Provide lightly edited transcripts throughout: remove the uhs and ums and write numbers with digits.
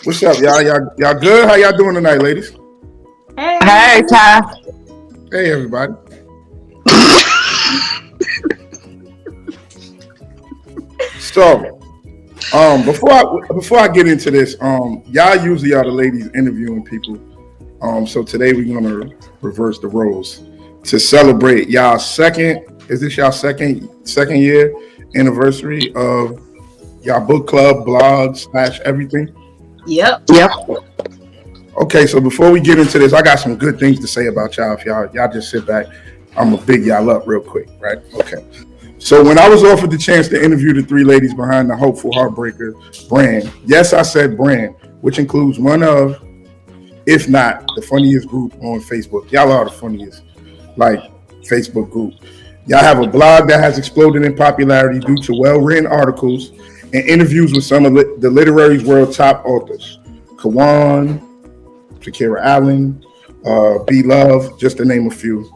What's up, y'all? Y'all good? How y'all doing tonight, ladies? Hey, Ty. Hey, everybody. So, before I get into this, y'all usually are the ladies interviewing people. So today we're gonna reverse the roles to celebrate y'all second. Is this y'all second year anniversary of y'all book club, blogs, / everything? Yep. Okay, so before we get into this, I got some good things to say about y'all. If y'all just sit back, I'm gonna big y'all up real quick, right? Okay. So when I was offered the chance to interview the three ladies behind the Hopeful Heartbreakers brand, yes, I said brand, which includes one of, if not the funniest group on Facebook. Y'all are the funniest, like, Facebook group. Y'all have a blog that has exploded in popularity due to well-written articles and interviews with some of the literary world's top authors. Kawan, Shakira Allen, B Love, just to name a few.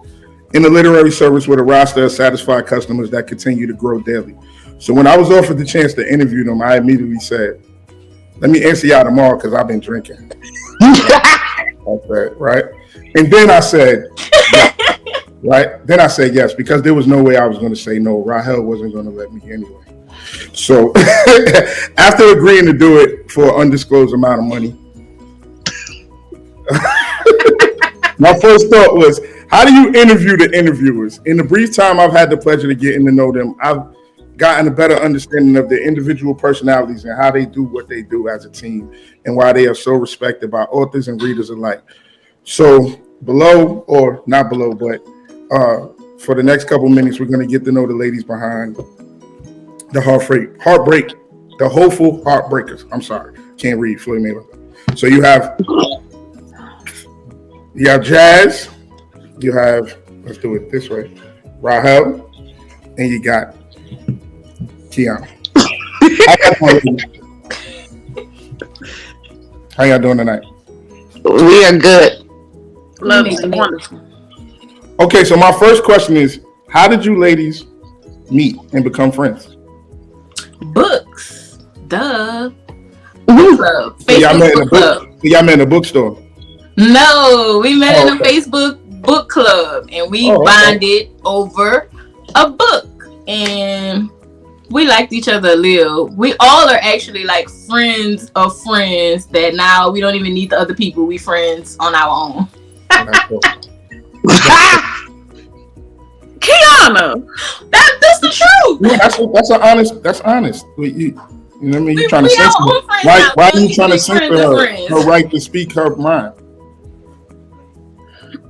In the literary service with a roster of satisfied customers that continue to grow daily. So when I was offered the chance to interview them, I immediately said, let me answer y'all tomorrow because I've been drinking. Right? And then I said, yes, right? Then I said yes, because there was no way I was going to say no. Rahel wasn't going to let me anyway. So after agreeing to do it for an undisclosed amount of money, my first thought was, how do you interview the interviewers? In the brief time I've had the pleasure of getting to know them, I've gotten a better understanding of their individual personalities and how they do what they do as a team and why they are so respected by authors and readers alike. So below, or not below, but for the next couple minutes, we're going to get to know the ladies behind the the Hopeful Heartbreakers. I'm sorry, can't read Floyd Mayweather. So you have Jazz, you have, let's do it this way, Rahel, and you got Kiana. How y'all doing tonight? We are good. Love is wonderful. Okay, so my first question is, how did you ladies meet and become friends? Books. Duh. Club. Facebook club. Y'all met in a bookstore? No, we met in a Facebook book club and we bonded over a book. And we liked each other a little. We all are actually like friends of friends that now we don't even need the other people. We friends on our own. Kiana, that's the truth. Yeah, that's honest. You know what I mean? You're trying to censor her. Why are you trying to censor her right to speak her mind?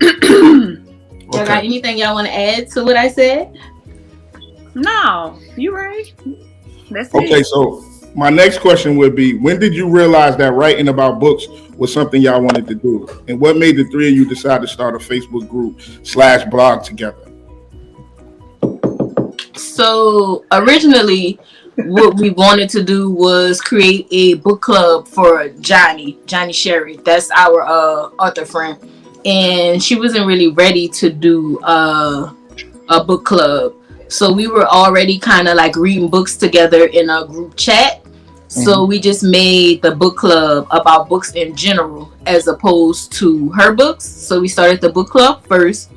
Y'all got anything y'all want to add to what I said? No, you right. That's okay, so my next question would be, when did you realize that writing about books was something y'all wanted to do? And what made the three of you decide to start a Facebook group / blog together? So originally, what we wanted to do was create a book club for Johnny Sherry. That's our author friend. And she wasn't really ready to do a book club. So we were already kind of like reading books together in a group chat. So we just made the book club about books in general as opposed to her books. So we started the book club first.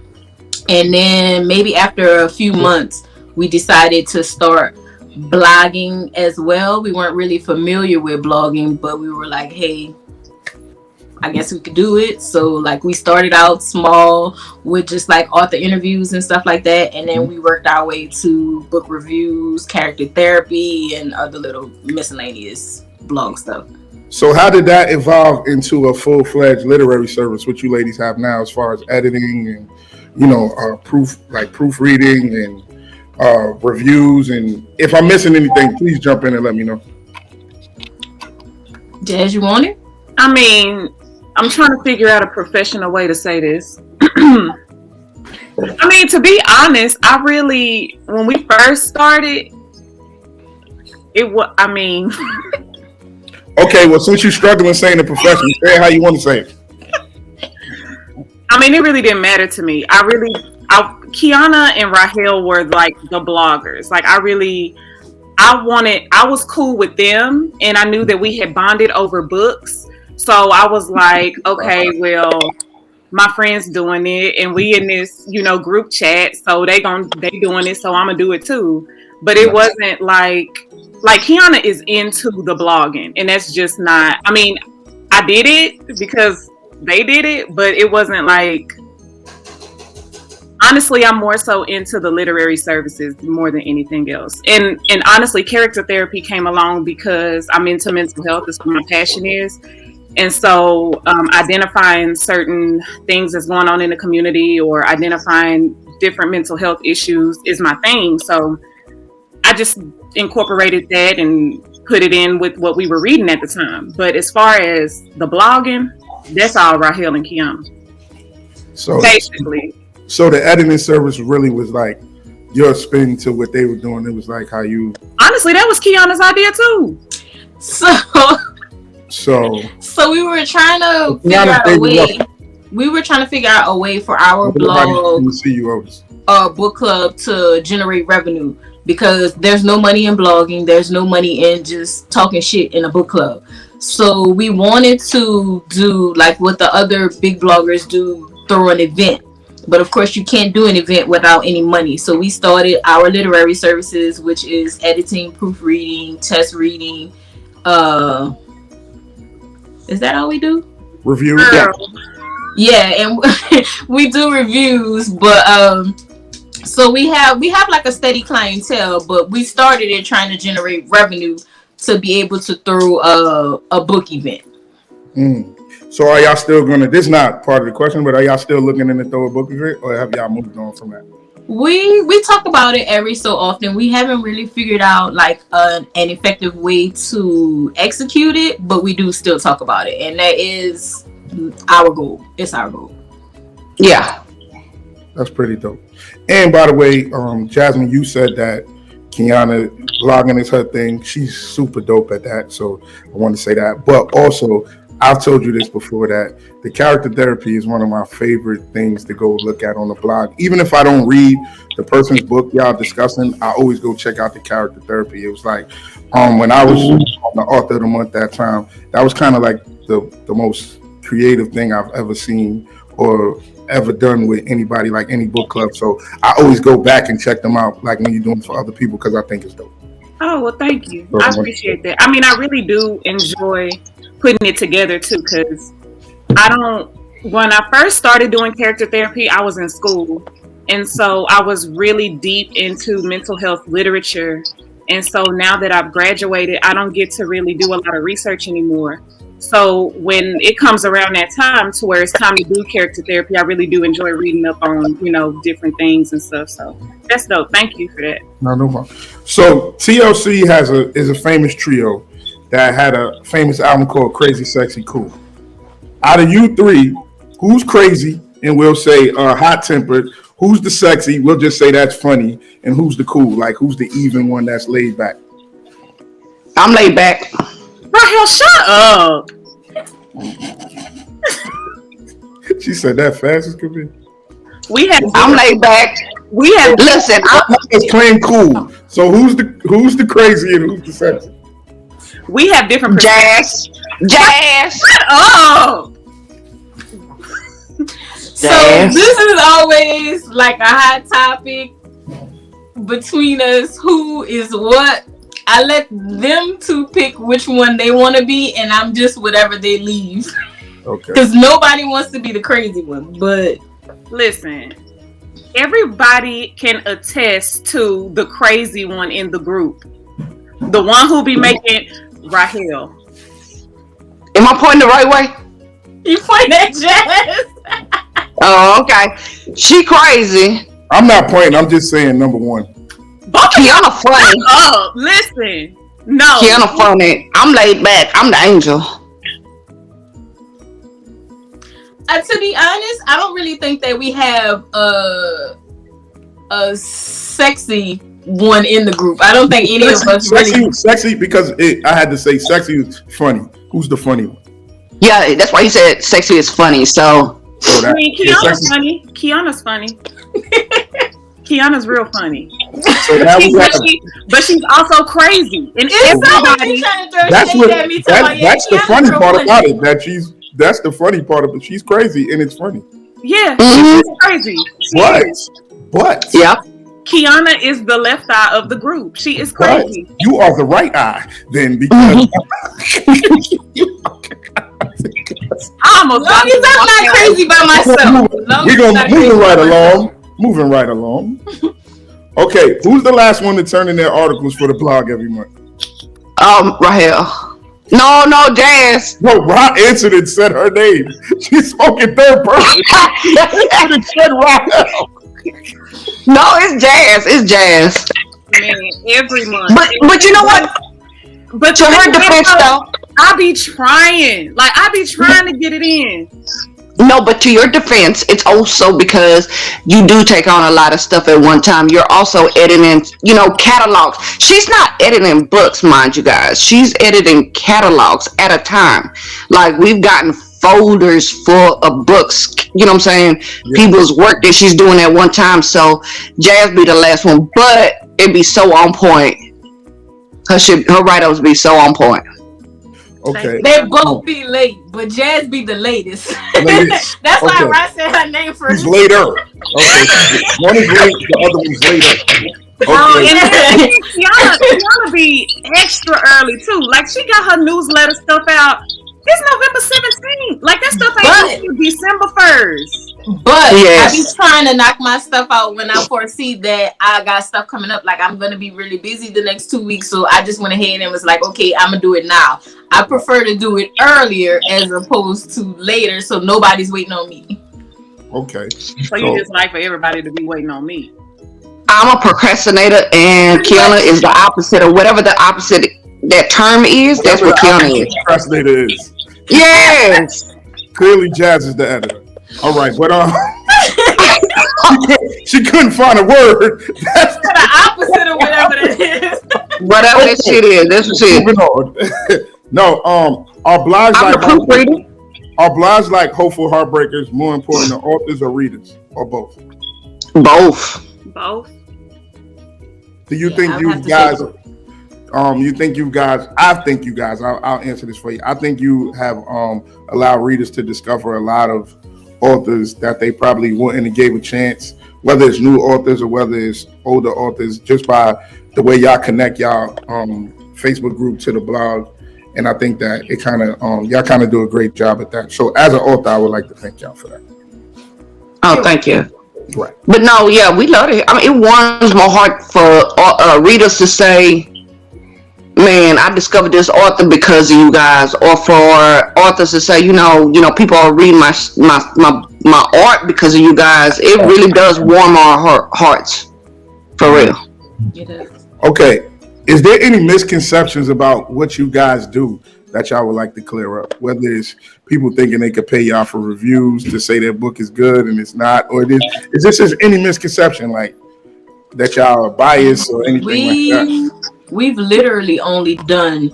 And then maybe after a few months, we decided to start blogging as well. We weren't really familiar with blogging, but we were like, hey, I guess we could do it. So like we started out small with just like author interviews and stuff like that. And then we worked our way to book reviews, character therapy, and other little miscellaneous blog stuff. So how did that evolve into a full-fledged literary service, which you ladies have now, as far as editing and, you know, proofreading and reviews? And if I'm missing anything, please jump in and let me know. Jazz, you want it? I mean, I'm trying to figure out a professional way to say this. I mean, to be honest, when we first started, Okay, well, since you're struggling saying the profession, say it how you want to say it. I mean, it really didn't matter to me. Kiana and Rahel were like the bloggers. Like I was cool with them, and I knew that we had bonded over books. So I was like, okay, well, my friend's doing it, and we in this, group chat, so they doing it, so I'm gonna do it too. But it wasn't like Kiana is into the blogging, and that's just not. I mean, I did it because they did it, but it wasn't like. Honestly, I'm more so into the literary services more than anything else. And honestly, character therapy came along because I'm into mental health. That's what my passion is. And so identifying certain things that's going on in the community or identifying different mental health issues is my thing. So I just incorporated that and put it in with what we were reading at the time. But as far as the blogging, that's all Rahel and Kiana. So basically. So the editing service really was like your spin to what they were doing. It was like how you. Honestly, that was Kiana's idea too. So we were trying to figure out a way. We were trying to figure out a way for our blog, book club to generate revenue because there's no money in blogging. There's no money in just talking shit in a book club. So we wanted to do like what the other big bloggers do, throw an event. But of course, you can't do an event without any money. So we started our literary services, which is editing, proofreading, test reading. Is that all we do? Reviews. Yeah, and we do reviews. But so we have like a steady clientele. But we started it trying to generate revenue to be able to throw a book event. So are y'all still gonna? This is not part of the question, but are y'all still looking in the throw a book event, or have y'all moved on from that? We talk about it every so often. We haven't really figured out like an effective way to execute it, but we do still talk about it, and that is our goal. It's our goal. Yeah, that's pretty dope. And by the way, Jasmine, you said that Kiana blogging is her thing. She's super dope at that, so I want to say that. But also, I've told you this before that the character therapy is one of my favorite things to go look at on the blog. Even if I don't read the person's book y'all discussing, I always go check out the character therapy. It was like when I was on the author of the month that time, that was kind of like the most creative thing I've ever seen or ever done with anybody, like any book club. So I always go back and check them out, like when you're doing it for other people, because I think it's dope. Oh, well, thank you. I appreciate that. I mean, I really do enjoy putting it together too, because when I first started doing character therapy, I was in school, and so I was really deep into mental health literature. And so now that I've graduated, I don't get to really do a lot of research anymore. So when it comes around that time to where it's time to do character therapy, I really do enjoy reading up on, different things and stuff. So that's dope. Thank you for that. No problem. So TLC is a famous trio that had a famous album called Crazy, Sexy, Cool. Out of you three, who's crazy? And we'll say hot-tempered. Who's the sexy? We'll just say that's funny. And who's the cool? Like, who's the even one that's laid back? I'm laid back. Rahel, shut up. She said that fast as could be. I'm laid back. Listen. I'm just plain cool. So who's the crazy and who's the sexy? We have different Jazz. Shut up. So this is always like a hot topic between us. Who is what? I let them two pick which one they want to be, and I'm just whatever they leave. Okay. Because nobody wants to be the crazy one. But listen, everybody can attest to the crazy one in the group. The one who be making Rahel. Am I pointing the right way? You point at Jazz. Oh, okay. She crazy. I'm not pointing. I'm just saying number one. Kiana funny. Oh, listen. No. Kiana funny. I'm laid back. I'm the angel. To be honest, I don't really think that we have a sexy one in the group. I don't think any of us really. Sexy because I had to say sexy is funny. Who's the funny one? Yeah, that's why he said sexy is funny. So I mean, Kiana's funny. Kiana's funny. Kiana's real funny. So now we got. But she's also crazy. And Everybody trying to throw shade at me. That's the funny part about it. That's the funny part of it. She's crazy and it's funny. Yeah, she's crazy. But yeah. Kiana is the left eye of the group. She is crazy. You are the right eye then, because I'm not crazy by myself. We're gonna moving right along. Okay, who's the last one to turn in their articles for the blog every month? Rahel. No, Jazz. No, Rob answered and said her name. She spoke in third person. and said Rahel. No, it's Jazz. Man, every month. But you know what? But to her defense, though, I be trying to get it in. No, but to your defense, it's also because you do take on a lot of stuff at one time. You're also editing, catalogs. She's not editing books, mind you guys. She's editing catalogs at a time. Like, we've gotten folders full of books, you know what I'm saying? Yeah. People's work that she's doing at one time. So Jazz be the last one, but it'd be so on point. Her write-ups be so on point. Okay. They both be late, but Jazz be the latest. That's why I said her name first. She's later. Okay. One is late, the other one's later. Okay. Kiana be extra early too. Like, she got her newsletter stuff out. It's November 17th. Like, that stuff ain't until December 1st. But I be trying to knock my stuff out when I foresee that I got stuff coming up. Like, I'm going to be really busy the next 2 weeks. So I just went ahead and was like, okay, I'm going to do it now. I prefer to do it earlier as opposed to later, so nobody's waiting on me. Okay. So you just like for everybody to be waiting on me. I'm a procrastinator, and Kiana is the opposite of whatever the opposite that term is. That's what Kiana is. Procrastinator is. Yes. Clearly, Jazz is the editor. All right, but she couldn't find a word. That's the opposite of whatever that is. Whatever that shit is, that's what shit. Moving on. No, our blogs like Hopeful Heartbreakers more important than authors or readers, or both? Both. Do you think you guys? I think you guys. I'll answer this for you. I think you have allowed readers to discover a lot of authors that they probably wouldn't have gave a chance, whether it's new authors or whether it's older authors, just by the way y'all connect y'all Facebook group to the blog. And I think that it kind of y'all kind of do a great job at that. So as an author, I would like to thank y'all for that. Oh, thank you. Right. But no, yeah, we love it. I mean, it warms my heart for readers to say, man, I discovered this author because of you guys, or for authors to say, people are reading my art because of you guys. It really does warm our hearts, for real. It does. Okay, is there any misconceptions about what you guys do that y'all would like to clear up? Whether it's people thinking they could pay y'all for reviews to say their book is good and it's not, or is this just any misconception like that y'all are biased or anything like that? We've literally only done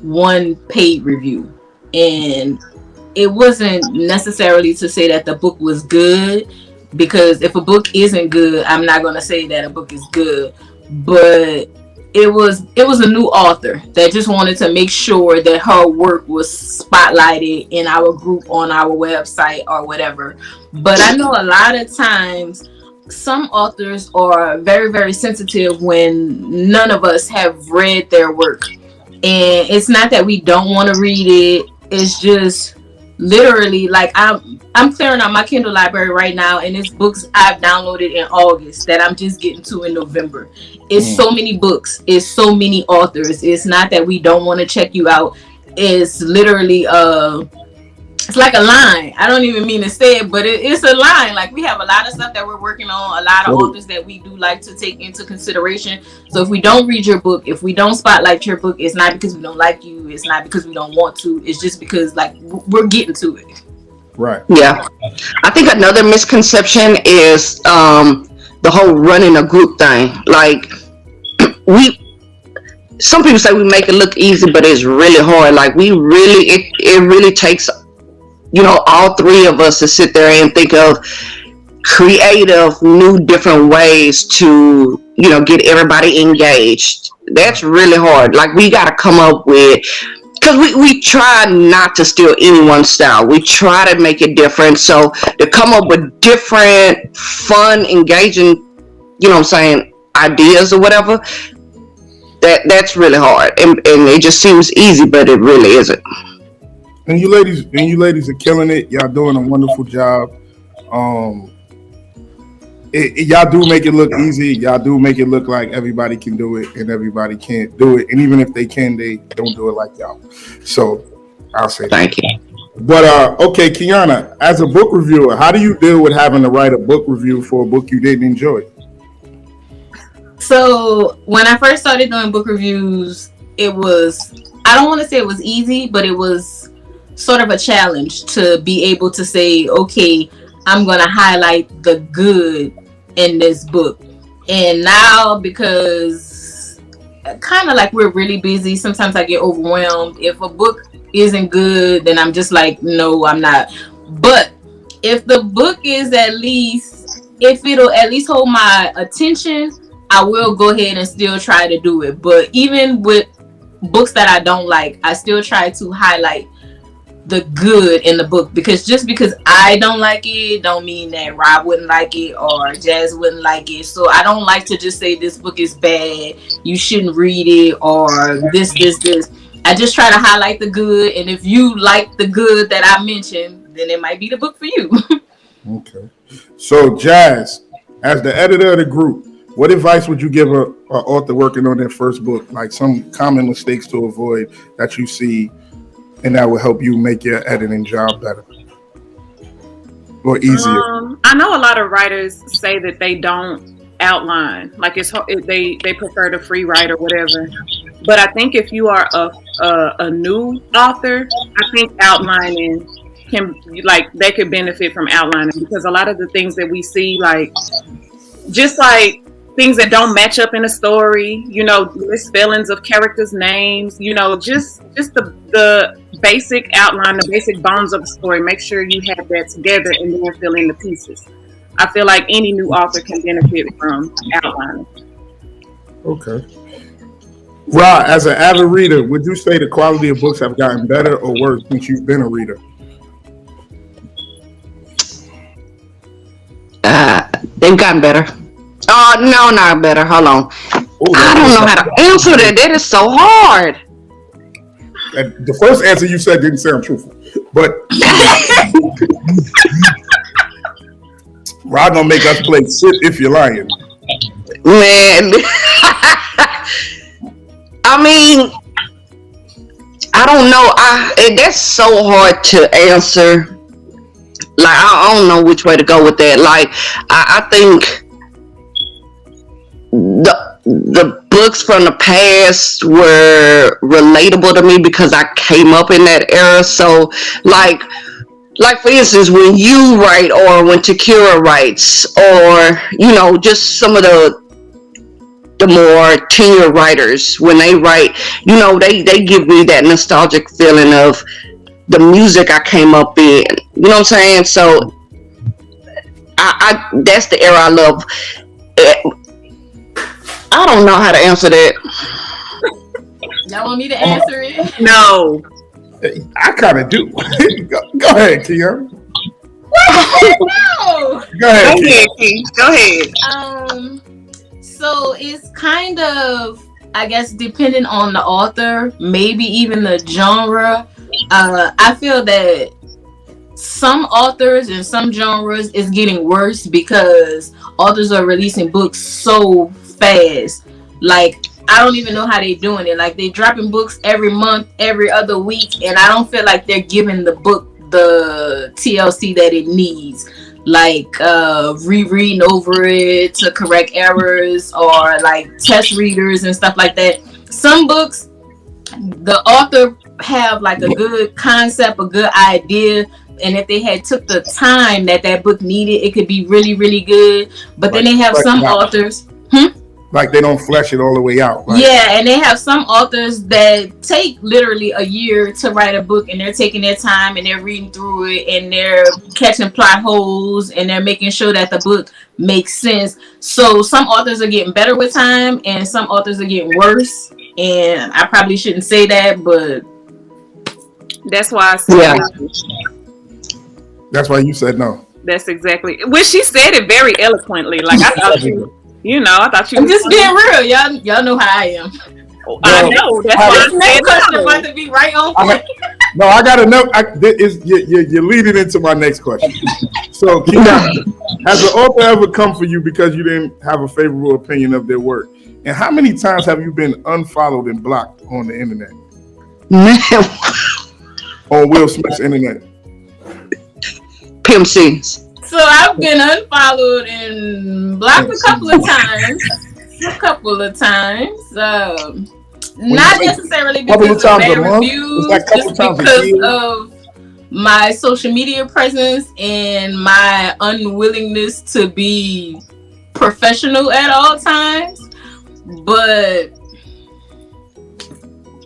one paid review, and it wasn't necessarily to say that the book was good, because if a book isn't good, I'm not going to say that a book is good, but it was a new author that just wanted to make sure that her work was spotlighted in our group on our website or whatever. But I know a lot of times some authors are very, very sensitive when none of us have read their work. And it's not that we don't want to read it. It's just literally like I'm clearing out my Kindle library right now, and it's books I've downloaded in August that I'm just getting to in November. It's so many books. It's so many authors. It's not that we don't want to check you out. It's literally it's like a line. I don't even mean to say it, but it's a line. Like, we have a lot of stuff that we're working on, a lot of authors that we do like to take into consideration. So if we don't read your book, if we don't spotlight your book, it's not because we don't like you. It's not because we don't want to. It's just because, like, we're getting to it. Right. Yeah. I think another misconception is the whole running a group thing. Like, some people say we make it look easy, but it's really hard. Like, it really takes all three of us to sit there and think of creative, new, different ways to, get everybody engaged. That's really hard. Like, we got to come up with, because we try not to steal anyone's style. We try to make it different. So to come up with different, fun, engaging, ideas or whatever, that's really hard. And it just seems easy, but it really isn't. And you ladies are killing it. Y'all doing a wonderful job. Y'all do make it look easy. Y'all do make it look like everybody can do it and everybody can't do it. And even if they can, they don't do it like y'all. So I'll say thank you. But okay, Kiana, as a book reviewer, how do you deal with having to write a book review for a book you didn't enjoy? So when I first started doing book reviews, it was, I don't want to say it was easy, but it was sort of a challenge to be able to say, okay, I'm going to highlight the good in this book. And now, because kind of like we're really busy, sometimes I get overwhelmed. If a book isn't good, then I'm just like, no, I'm not. But if the book is if it'll at least hold my attention, I will go ahead and still try to do it. But even with books that I don't like, I still try to highlight the good in the book, because just because I don't like it don't mean that Rob wouldn't like it or Jazz wouldn't like it. So I don't like to just say this book is bad, you shouldn't read it, or this. I just try to highlight the good, and if you like the good that I mentioned, then it might be the book for you. Okay. So Jazz, as the editor of the group, what advice would you give an author working on their first book? Like some common mistakes to avoid that you see and that will help you make your editing job better or easier? I know a lot of writers say that they don't outline, like they prefer to free write or whatever. But I think if you are a new author, I think outlining they could benefit from outlining, because a lot of the things that we see, just things that don't match up in a story, misspellings of characters' names, just the basic outline, the basic bones of the story. Make sure you have that together and then fill in the pieces. I feel like any new author can benefit from outlining. Okay. Ra, as an avid reader, would you say the quality of books have gotten better or worse since you've been a reader? They've gotten better. Oh, no, not better. Hold on. Ooh, I don't know how to answer that. That is so hard. The first answer you said didn't sound truthful, but Rod gonna make us play sit if you're lying. Man, I mean, I don't know. That's so hard to answer. Like, I don't know which way to go with that. Like, I think the books from the past were relatable to me because I came up in that era. So, like for instance, when you write or when Takira writes, or just some of the more tenured writers, when they write, they give me that nostalgic feeling of the music I came up in. You know what I'm saying? So I that's the era I love. I don't know how to answer that. Y'all want me to answer it? No. I kind of do. Go ahead, Tia. No. Go ahead, Tia. Go ahead. So it's kind of, I guess, depending on the author, maybe even the genre. I feel that some authors and some genres is getting worse because authors are releasing books so fast. Like, I don't even know how they're doing it. Like, they're dropping books every month, every other week, and I don't feel like they're giving the book the TLC that it needs. Like, rereading over it to correct errors, or like test readers and stuff like that. Some books, the author have like a good concept, a good idea, and if they had took the time that book needed, it could be really, really good. But then they have some authors. Like they don't flesh it all the way out. Like, yeah, and they have some authors that take literally a year to write a book, and they're taking their time and they're reading through it and they're catching plot holes and they're making sure that the book makes sense. So some authors are getting better with time and some authors are getting worse. And I probably shouldn't say that, but that's why I said that's why you said no. That's exactly. Well, she said it very eloquently. Like I thought I thought you. I'm just being real. Y'all know how I am. I know. That's why this next question about to be right on point. No, I gotta know. You're leading into my next question. So, Keon, has an author ever come for you because you didn't have a favorable opinion of their work? And how many times have you been unfollowed and blocked on the internet? Man, on Will Smith's internet? Pimp C's. So I've been unfollowed and blocked a couple of times. Not necessarily because of bad reviews, just because of my social media presence and my unwillingness to be professional at all times. But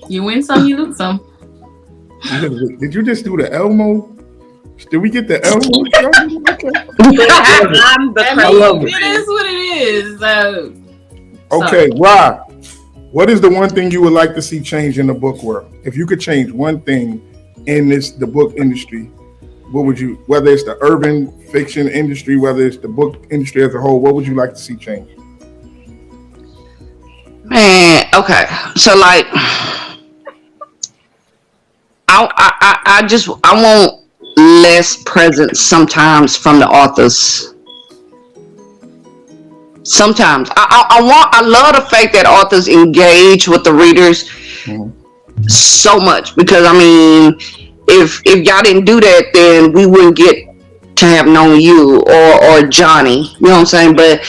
you win some, you lose some. Did you just do the Elmo? Did we get the Elmo? It is what it is. Okay, Rob, what is the one thing you would like to see change in the book world? If you could change one thing in the book industry, what would you, whether it's the urban fiction industry, whether it's the book industry as a whole, what would you like to see change? Man, okay. So like I want less presence sometimes from the authors. Sometimes I love the fact that authors engage with the readers so much, because I mean, if y'all didn't do that, then we wouldn't get to have known you or Johnny. You know what I'm saying? But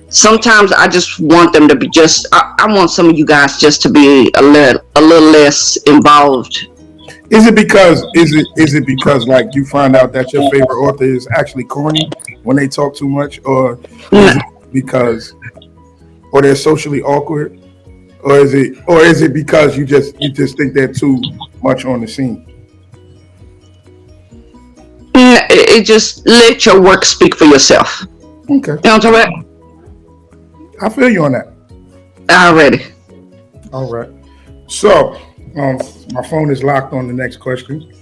sometimes I just want them to be just. I want some of you guys just to be a little less involved. Is it because like you find out that your favorite author is actually corny when they talk too much, or is it because, or they're socially awkward, or is it because you just think they're too much on the scene? It just let your work speak for yourself. Okay. You know what I'm talking about? I feel you on that. Already. All right. So, my phone is locked on the next question.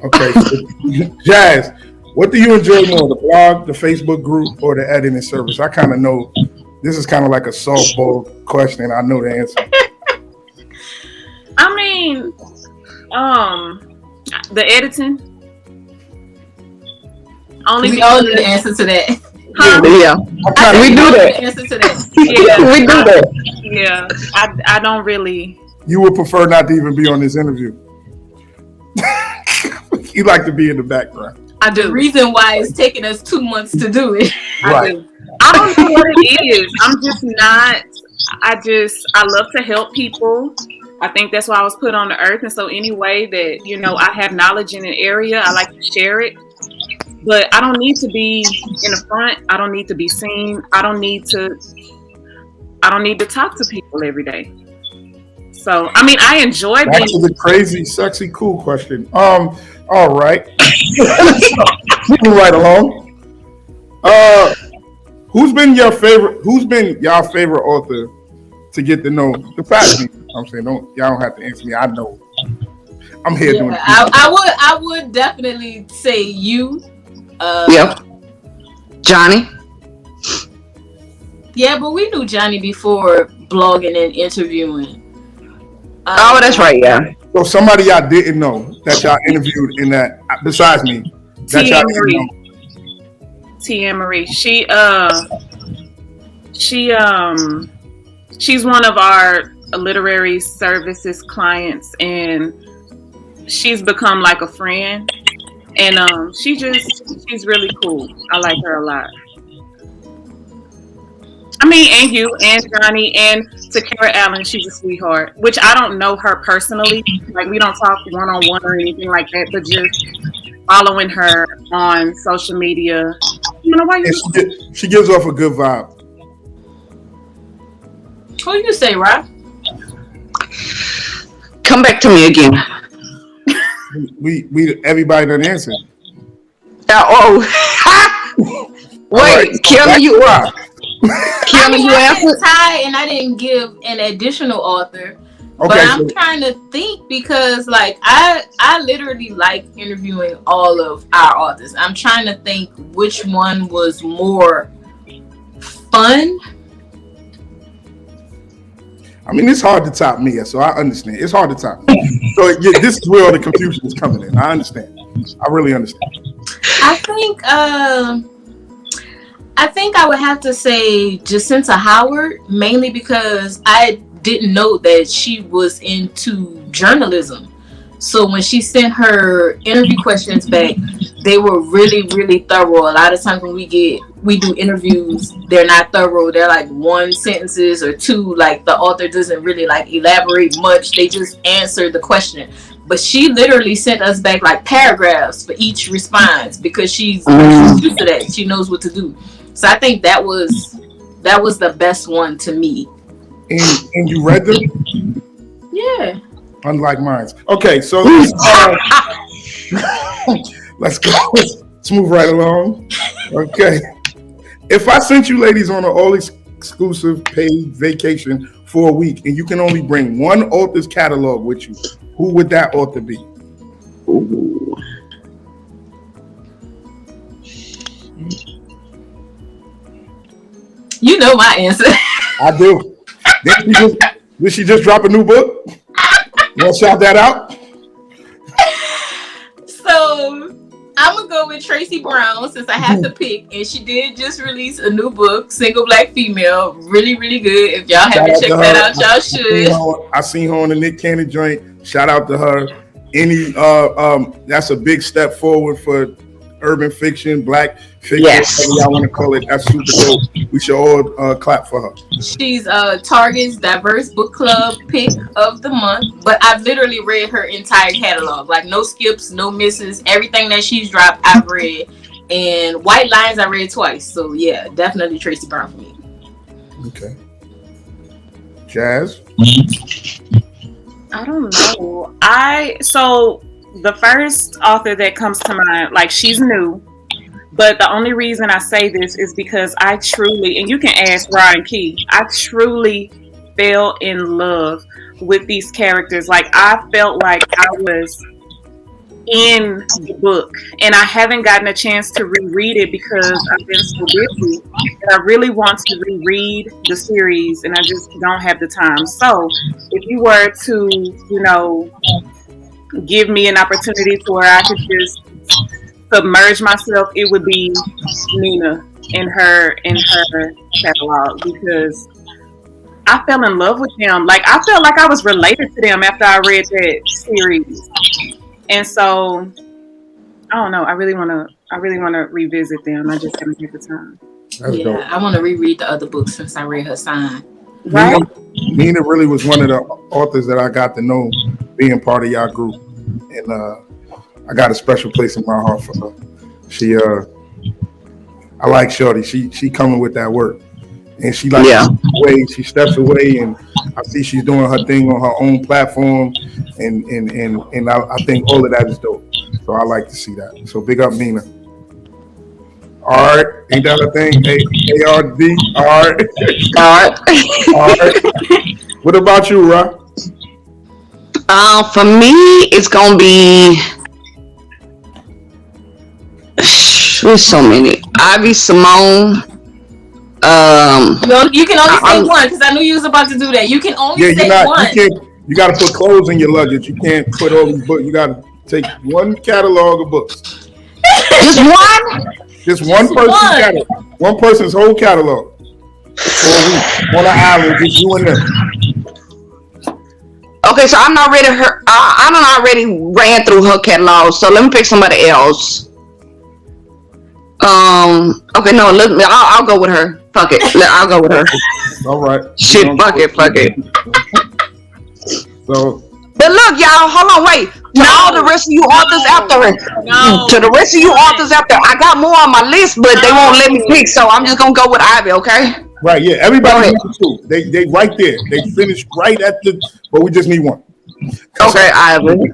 Okay. So, Jazz, what do you enjoy more, the blog, the Facebook group, or the editing service? I kind of know this is kind of like a softball question. I know the answer. I mean, the editing. We all know the answer to that. Yeah. We do that. The answer to that. Yeah, we do that. Yeah, I don't really. You would prefer not to even be on this interview. You like to be in the background. I do. The reason why it's taking us 2 months to do it. Right. I don't know what it is. I'm just not. I love to help people. I think that's why I was put on the earth. And so any way that, I have knowledge in an area, I like to share it. But I don't need to be in the front. I don't need to be seen. I don't need to talk to people every day. So, I mean, I enjoy Back to the crazy, sexy, cool question. All right. Moving right along. Who's been y'all favorite author to get to know the past people? I'm saying, y'all don't have to answer me. I know. I'm here doing it. I would definitely say you. Yep. Johnny. Yeah, but we knew Johnny before blogging and interviewing. Oh, that's right. Yeah. So somebody y'all didn't know that y'all interviewed in that, besides me, that y'all didn't know. Tia Marie. She's one of our literary services clients, and she's become like a friend. And she's really cool. I like her a lot. I mean, and you, and Johnny, and Takara Allen, she's a sweetheart. Which I don't know her personally. Like, we don't talk one-on-one or anything like that, but just following her on social media. You know why she gives off a good vibe. Who you say, Rob? Come back to me again. We everybody done answered. Wait, right, Kelly, you are. Kelly, you answered. Ty, and I didn't give an additional author. Okay, but I'm trying to think because, like, I literally like interviewing all of our authors. I'm trying to think which one was more fun. I mean, it's hard to top Mia, so I understand. It's hard to top. So this is where all the confusion is coming in. I understand. I really understand. I think I would have to say Jacinta Howard, mainly because I didn't know that she was into journalism. So when she sent her interview questions back, they were really, really thorough. A lot of times when we do interviews, they're not thorough. They're like one sentences or two. Like the author doesn't really like elaborate much. They just answer the question. But she literally sent us back like paragraphs for each response because she's used to that. She knows what to do. So I think that was the best one to me. And you read them? Yeah. Unlike mine. Okay, so let's go. Let's move right along. Okay. If I sent you ladies on an all-exclusive paid vacation for a week and you can only bring one author's catalog with you, who would that author be? Ooh. You know my answer. I do. Did she just drop a new book? You want to shout that out? So I'm gonna go with Tracy Brown since I have to pick, and she did just release a new book, Single Black Female, really, really good. If y'all haven't checked that out, y'all should. I seen her on the Nick Cannon joint. Shout out to her. That's a big step forward for urban fiction, black fiction, whatever y'all want to call it. That's super dope. We should all clap for her. She's Target's Diverse Book Club pick of the month, but I've literally read her entire catalog, like no skips, no misses. Everything that she's dropped, I've read. And White Lines, I read twice. So yeah, definitely Tracy Brown for me. Okay. Jazz? I don't know. So the first author that comes to mind, like she's new, but the only reason I say this is because I truly, and you can ask Ryan Key, I truly fell in love with these characters. Like I felt like I was in the book, and I haven't gotten a chance to reread it because I've been so busy. And I really want to reread the series, and I just don't have the time. So if you were to, give me an opportunity to where I could just submerge myself, it would be Nina in her catalog, because I fell in love with them. Like I felt like I was related to them after I read that series, and so I don't know. I really want to revisit them. I just haven't had the time. That's dope. I want to reread the other books since I read her Sign. Right? Nina really was one of the authors that I got to know being part of y'all group, and I got a special place in my heart for her. She, I like Shorty. She coming with that work, and she she steps away, and I see she's doing her thing on her own platform, and I think all of that is dope. So I like to see that. So big up Nina. Art, ain't that a thing? A-R-D, art. What about you, Ra? For me, it's gonna be there's so many. Ivy Simone. You can only say one because I knew you was about to do that. You can only say one. You got to put clothes in your luggage. You can't put all these books. You got to take one catalog of books. Just one. Just one person's catalog. One person's whole catalog. On an island, just you and them. Okay, so I'm already I already ran through her catalog. So let me pick somebody else. Okay, no, I'll go with her. Fuck it, I'll go with her. All right. Shit, fuck it. So. But look, y'all, hold on, wait. To all the rest of you authors out there, to the rest of you authors out there, I got more on my list, but they won't let me pick, so I'm just gonna go with Ivy, okay? Right, yeah. Everybody needs two. They right there. They finished right at the. But we just need one. Okay, I agree.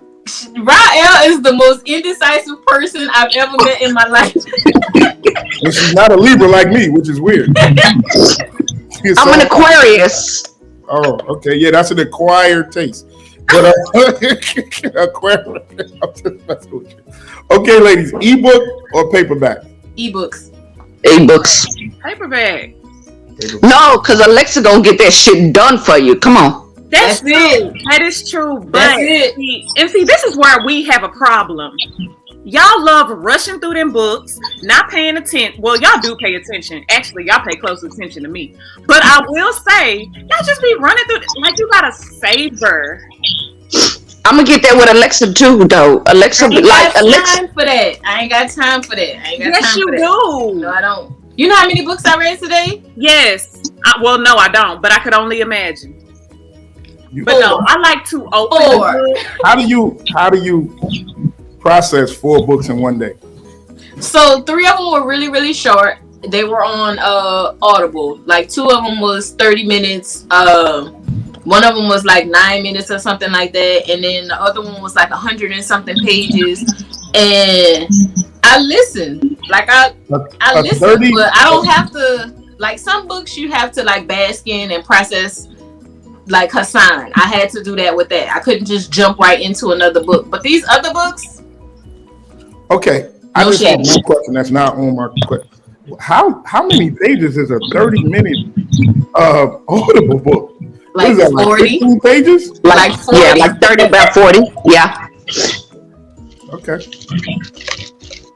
Rael is the most indecisive person I've ever met in my life. And she's not a Libra like me, which is weird. I'm an Aquarius. Oh, okay. Yeah, that's an acquired taste. But Aquarius. Okay, ladies, ebook or paperback? Ebooks. E-books. Paperback. No, because Alexa gonna get that shit done for you. Come on. That's it. That is true. But That's it. See, this is where we have a problem. Y'all love rushing through them books, not paying attention. Well, y'all do pay attention. Actually, y'all pay close attention to me. But I will say, y'all just be running through like you gotta savor. I'm gonna get that with Alexa too, though. Alexa, I ain't like got Alexa. time for that. I ain't got time for that. Yes, you do. No, I don't. You know how many books I read today? Yes. Well, no, I don't. But I could only imagine. But no, I like to open the book. How do you process 4 books in one day? So 3 of them were really, really short. They were on Audible. Like 2 of them was 30 minutes. One of them was like 9 minutes or something like that. And then the other one was like 100 and something pages. And I listened. Like I listen, 30? but I don't have to. Like some books, you have to like bask in and process. Like Hassan, I had to do that with that. I couldn't just jump right into another book. But these other books, okay, I just have one question that's not on my question. How many pages is a 30-minute Audible book? like What is that, 40, like 15 pages? like 40. Yeah, like 30, about 40. Yeah. Okay.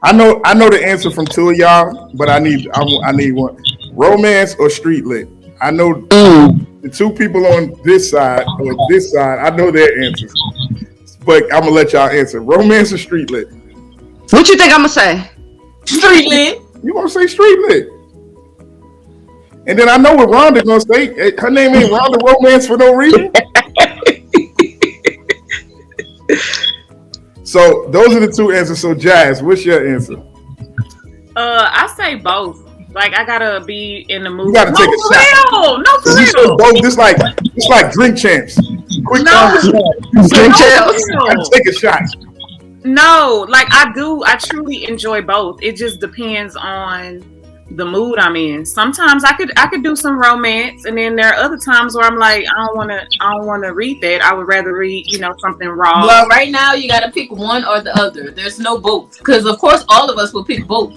I know the answer from 2 of y'all, but I need one. Romance or street lit? I know the 2 people on this side or this side. I know their answers, but I'm gonna let y'all answer. Romance or street lit? What you think I'm gonna say? Street lit. You gonna say street lit? And then I know what Rhonda gonna say. Her name ain't Rhonda Romance for no reason. So those are the 2 answers. So Jazz, what's your answer? I say both. Like I gotta be in the mood. You gotta take a shot. No, for You said real. both. It's like drink champs. Quick No. drink champs. I take a shot. No, like I do. I truly enjoy both. It just depends on the mood I'm in. Sometimes I could do some romance, and then there are other times where I'm like, I don't want to read that. I would rather read, something raw. Well, right now you got to pick one or the other. There's no both, because of course all of us will pick both.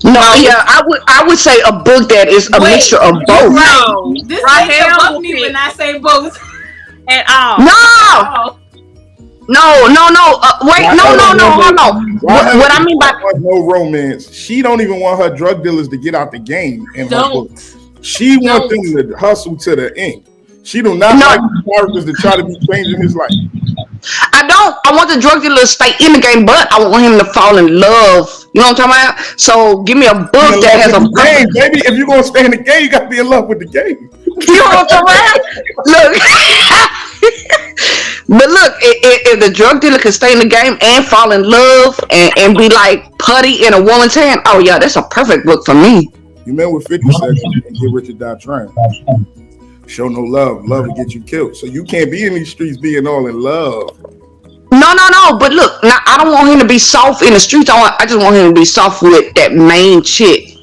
No, yeah, I would say a book that is a mixture of both. No, This Rahel ain't above will me pick when I say both. at all. No, Oh. wait, no, hold on. What I mean by no romance, she don't even want her drug dealers to get out the game in her book. Don't. She wants them to hustle to the end. She do not like the characters to try to be changing his life. I want the drug dealer to stay in the game, but I want him to fall in love. You know what I'm talking about? So give me a book that has a game, baby. If you're gonna stay in the game, you gotta be in love with the game. You know what I'm talking about? Look. But look, if the drug dealer can stay in the game and fall in love and be like putty in a woman's hand, oh yeah, that's a perfect book for me. You remember what 50 said and Get Rich or Die Trying? Show no love. Love will get you killed. So you can't be in these streets being all in love. No. But look, now I don't want him to be soft in the streets. I just want him to be soft with that main chick.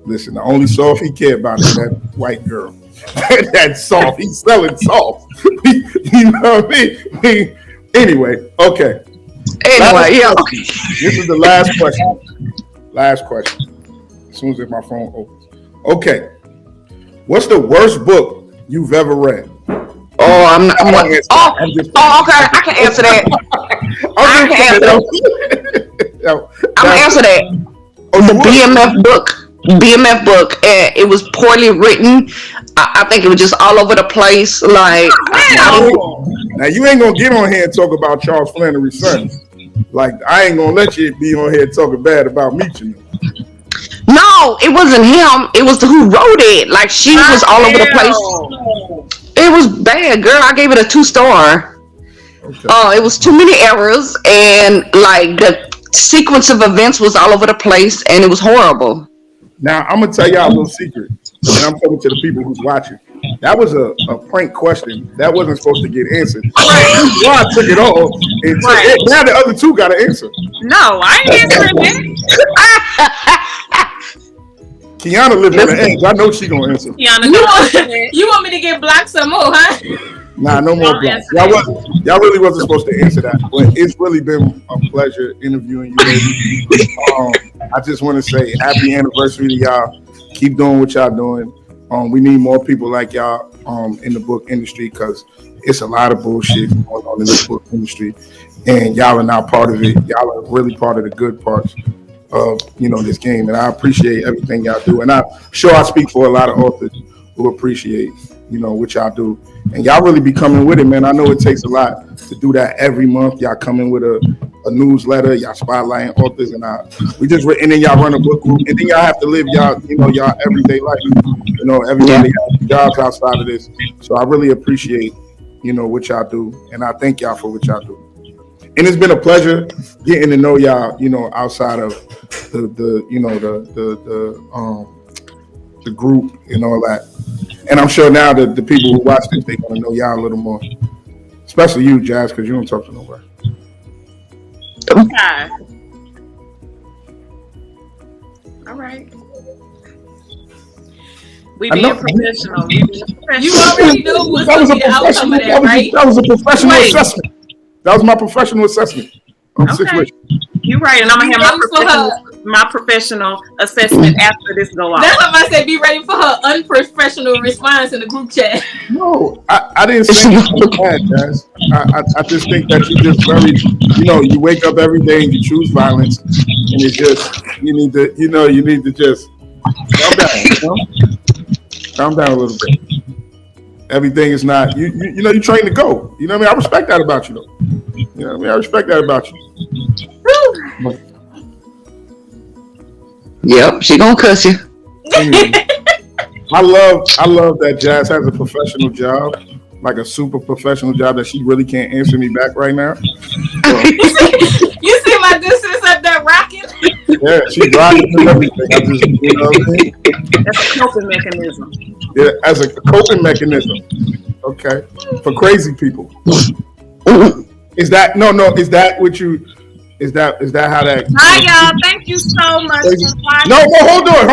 Listen, the only soft he cared about is that white girl. That's soft. He's selling soft. You know what I mean? Anyway, okay. Yeah. This is the last question. Last question. As soon as my phone opens. Okay. What's the worst book you've ever read? Okay. I can answer that. I'm gonna answer that. The BMF book. It was poorly written. I think it was just all over the place. Like, now you ain't gonna get on here and talk about Charles Flannery's son. Like, I ain't gonna let you be on here talking bad about Meecham. No, it wasn't him. It was who wrote it. Like, she was all over the place. It was bad, girl. I gave it a 2-star. Okay. It was too many errors, and like the sequence of events was all over the place, and it was horrible. Now I'm gonna tell y'all a little secret. and I'm talking to the people who's watching. That was a prank question that wasn't supposed to get answered. Ron took it all, and now the other two got to answer. No, I ain't answering that. Kiana lives on the edge. I know she gonna answer. Kiana, you want me to get blocked some more, huh? Nah, no more blocks. Y'all really wasn't supposed to answer that, but it's really been a pleasure interviewing you, ladies. I just want to say happy anniversary to y'all. Keep doing what y'all doing. We need more people like y'all in the book industry because it's a lot of bullshit going on in the book industry, and y'all are not part of it. Y'all are really part of the good parts of this game, and I appreciate everything y'all do. And I'm sure I speak for a lot of authors who appreciate what y'all do, and y'all really be coming with it, man. I know it takes a lot to do that every month. Y'all come in with a newsletter, y'all spotlighting authors, and then y'all run a book group, and then y'all have to live y'all everyday life. Everybody has jobs outside of this, so I really appreciate what y'all do, and I thank y'all for what y'all do. And it's been a pleasure getting to know y'all, outside of the group and all that. And I'm sure now that the people who watch this, they're gonna know y'all a little more. Especially you, Jazz, because you don't talk to nobody. Okay. All right. We being professional. You already know what's going to be the outcome of that, right? That was a professional assessment. That was my professional assessment. Okay. You're right, and I'm gonna have my professional assessment after this go on. That's what I said. Be ready for her unprofessional response in the group chat. No, I didn't say anything bad, guys. I just think that you just very, you wake up every day and you choose violence, and it's just you need to just calm down. Calm down a little bit. Everything is not you trained to go. You know what I mean? I respect that about you, though. You know what I mean? I respect that about you. Yep, she gonna cuss you. I love that Jazz has a professional job, like a super professional job that she really can't answer me back right now. So, you see my good sis up there rocking? Yeah, she's rocking and everything. I just, what I mean? That's a coping mechanism. Yeah, as a coping mechanism. Okay, for crazy people. Is that what you? Is that how that? Hi, y'all. Thank you so much. No, hold on.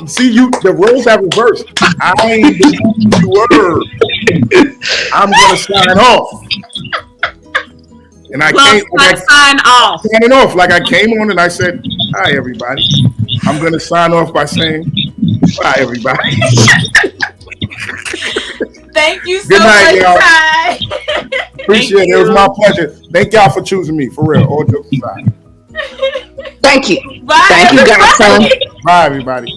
The roles have reversed. I ain't the word. I'm gonna sign off. And I can't sign off. Signing off. Like I came on and I said, "Hi, everybody." I'm gonna sign off by saying, "Bye, everybody." Thank you so Good night, much, y'all. Ty. Appreciate it. It was my pleasure. Thank y'all for choosing me. For real. All jokes aside. Thank you. Bye. Thank you, godson. Bye, everybody.